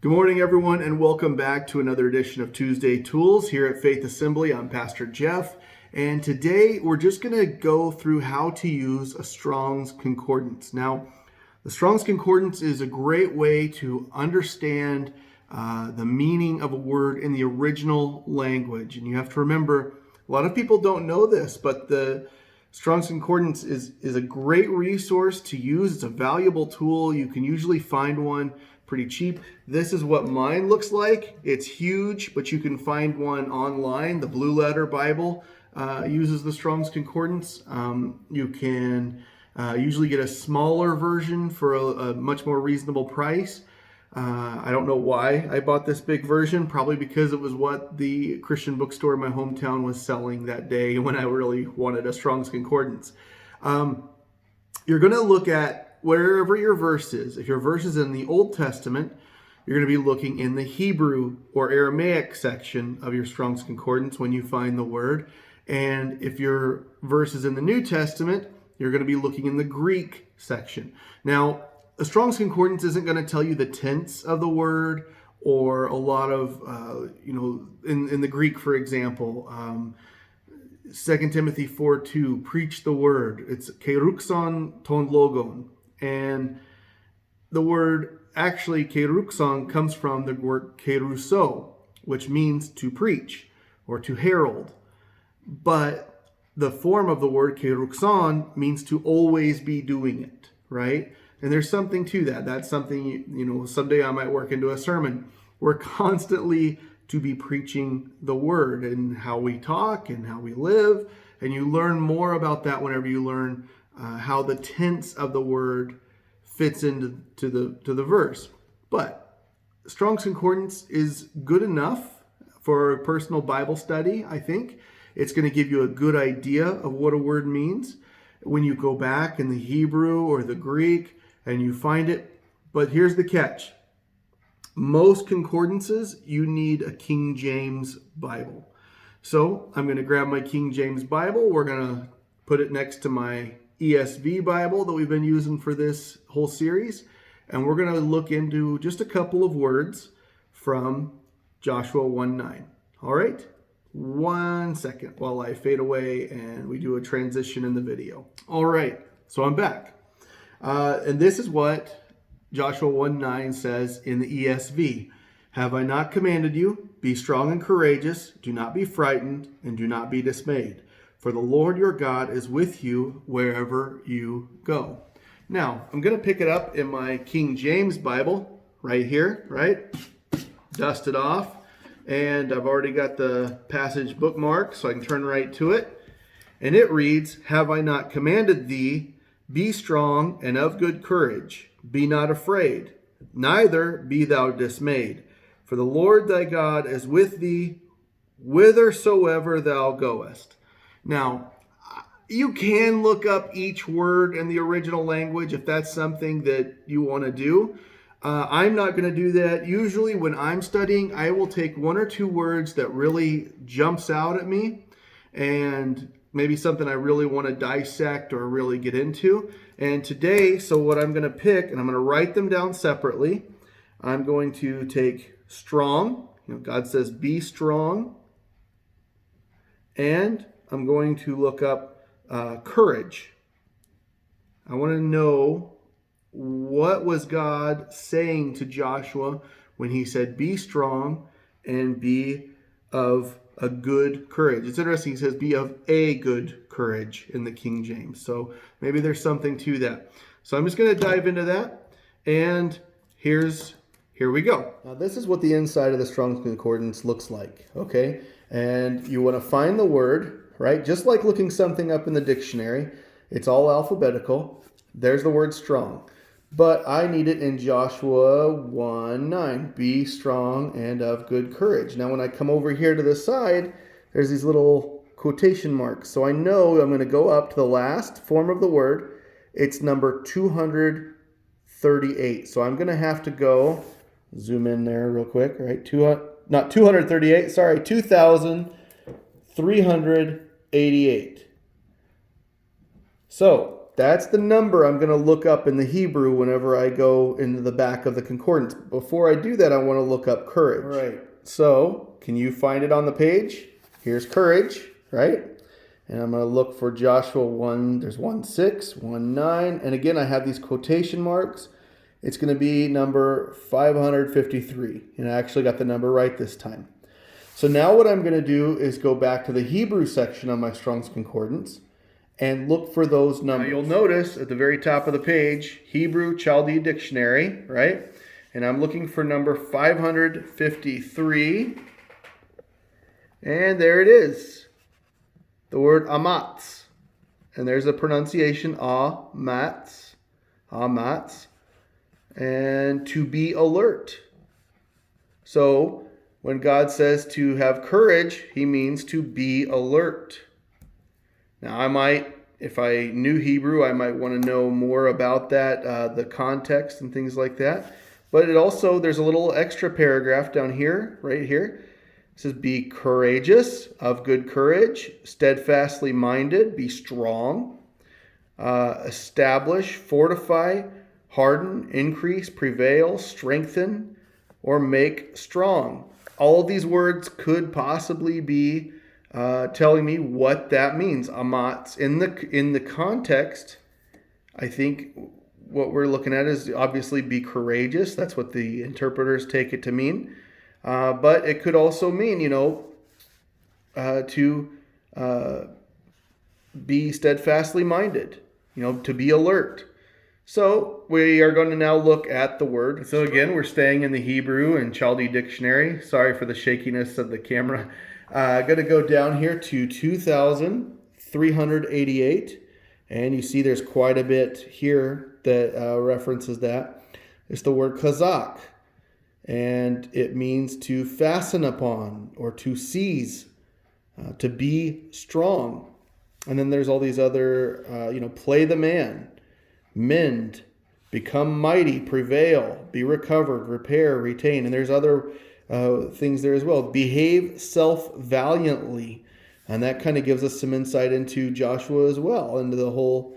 Good morning, everyone, and welcome back to another edition of Tuesday Tools here at Faith Assembly. I'm Pastor Jeff, and today we're just going to go through how to use a Strong's Concordance. Now, the Strong's Concordance is a great way to understand the meaning of a word in the original language. And you have to remember, a lot of people don't know this, but the Strong's Concordance is a great resource to use. It's a valuable tool. You can usually find one pretty cheap. This is what mine looks like. It's huge, but you can find one online. The Blue Letter Bible uses the Strong's Concordance. You can usually get a smaller version for a much more reasonable price. I don't know why I bought this big version, probably because it was what the Christian bookstore in my hometown was selling that day when I really wanted a Strong's Concordance. You're going to look at wherever your verse is. If your verse is in the Old Testament, you're going to be looking in the Hebrew or Aramaic section of your Strong's Concordance when you find the word. And if your verse is in the New Testament, you're going to be looking in the Greek section. Now, a Strong's Concordance isn't going to tell you the tense of the word or a lot of, in the Greek, for example, 2 Timothy 4:2, preach the word. It's keruxon ton logon. And the word, actually, keruxon comes from the word keruso, which means to preach or to herald. But the form of the word keruxon means to always be doing it, right? And there's something to that. That's something, someday I might work into a sermon. We're constantly to be preaching the word and how we talk and how we live. And you learn more about that whenever you learn how the tense of the word fits into the verse. But Strong's Concordance is good enough for a personal Bible study, I think. It's going to give you a good idea of what a word means when you go back in the Hebrew or the Greek and you find it. But here's the catch. Most concordances, you need a King James Bible. So I'm going to grab my King James Bible. We're going to put it next to my ESV Bible that we've been using for this whole series. And we're going to look into just a couple of words from Joshua 1:9. All right? 1 second while I fade away and we do a transition in the video. All right, so I'm back. And this is what Joshua 1:9 says in the ESV. Have I not commanded you? Be strong and courageous. Do not be frightened and do not be dismayed. For the Lord your God is with you wherever you go. Now, I'm going to pick it up in my King James Bible right here, right? Dust it off. And I've already got the passage bookmarked, so I can turn right to it. And it reads, Have I not commanded thee, be strong and of good courage. Be not afraid, neither be thou dismayed. For the Lord thy God is with thee, whithersoever thou goest. Now, you can look up each word in the original language if that's something that you want to do. I'm not going to do that. Usually when I'm studying, I will take one or two words that really jumps out at me and maybe something I really want to dissect or really get into. And today, so what I'm going to pick, and I'm going to write them down separately, I'm going to take strong. God says be strong. And I'm going to look up courage. I want to know what was God saying to Joshua when he said, be strong and be of a good courage. It's interesting, he says, be of a good courage in the King James. So maybe there's something to that. So I'm just going to dive into that. And here we go. Now this is what the inside of the Strong's Concordance looks like, okay? And you want to find the word, right? Just like looking something up in the dictionary, it's all alphabetical. There's the word strong. But I need it in Joshua 1:9. Be strong and of good courage. Now when I come over here to the side, there's these little quotation marks. So I know I'm going to go up to the last form of the word. It's number 238. So I'm going to have to go, zoom in there real quick, right? 2,388. So that's the number I'm going to look up in the Hebrew whenever I go into the back of the concordance. Before I do that, I want to look up courage. All right. So, can you find it on the page? Here's courage, right? And I'm going to look for Joshua 1. There's 1:6, 1:9. And again, I have these quotation marks. It's going to be number 553. And I actually got the number right this time. So now what I'm going to do is go back to the Hebrew section on my Strong's Concordance and look for those numbers. Now you'll notice at the very top of the page, Hebrew Chaldee Dictionary, right? And I'm looking for number 553. And there it is. The word amatz. And there's a pronunciation, amatz. Amatz. And to be alert. So when God says to have courage, he means to be alert. Now, if I knew Hebrew, I might want to know more about that, the context and things like that. But it also, there's a little extra paragraph down here, right here. It says, be courageous, of good courage, steadfastly minded, be strong, establish, fortify, harden, increase, prevail, strengthen, or make strong. All of these words could possibly be telling me what that means. Amatz. In the context, I think what we're looking at is obviously be courageous. That's what the interpreters take it to mean. But it could also mean, to be steadfastly minded, to be alert. So we are going to now look at the word. So again, we're staying in the Hebrew and Chaldee Dictionary. Sorry for the shakiness of the camera. Going to go down here to 2,388. And you see there's quite a bit here that references that. It's the word chazak. And it means to fasten upon or to seize, to be strong. And then there's all these other, play the man, mend, become mighty, prevail, be recovered, repair, retain. And there's other things there as well. Behave self-valiantly. And that kind of gives us some insight into Joshua as well, into the whole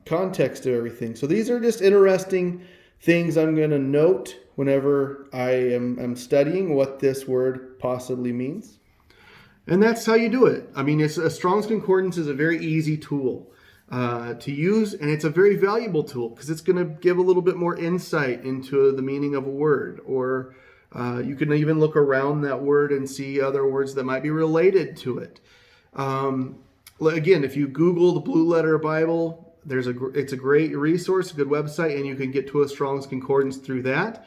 context of everything. So these are just interesting things I'm going to note whenever I am studying what this word possibly means. And that's how you do it. I mean, a Strong's Concordance is a very easy tool to use, and it's a very valuable tool because it's going to give a little bit more insight into the meaning of a word, or you can even look around that word and see other words that might be related to it. Again, if you Google the Blue Letter Bible, it's a great resource, a good website, and you can get to a Strong's Concordance through that.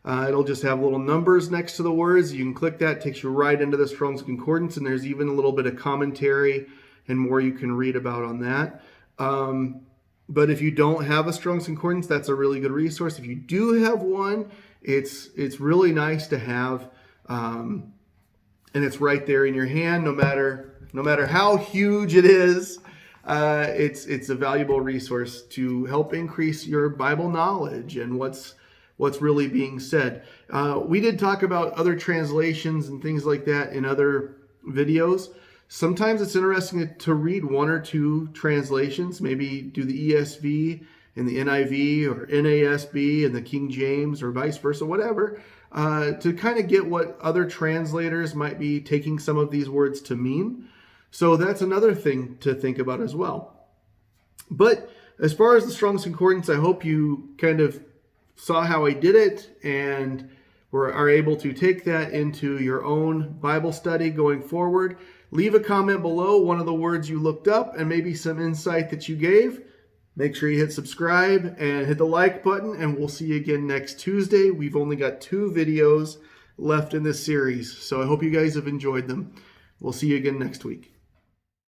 It'll just have little numbers next to the words. You can click that, it takes you right into the Strong's Concordance, and there's even a little bit of commentary and more you can read about on that. But if you don't have a Strong's Concordance, that's a really good resource. If you do have one, it's really nice to have, and it's right there in your hand, no matter how huge it is. It's a valuable resource to help increase your Bible knowledge and what's really being said. We did talk about other translations and things like that in other videos. Sometimes it's interesting to read one or two translations, maybe do the ESV and the NIV or NASB and the King James or vice versa, whatever, to kind of get what other translators might be taking some of these words to mean. So that's another thing to think about as well. But as far as the Strong's Concordance, I hope you kind of saw how I did it and are able to take that into your own Bible study going forward. Leave a comment below, one of the words you looked up and maybe some insight that you gave. Make sure you hit subscribe and hit the like button, and we'll see you again next Tuesday. We've only got 2 videos left in this series, so I hope you guys have enjoyed them. We'll see you again next week.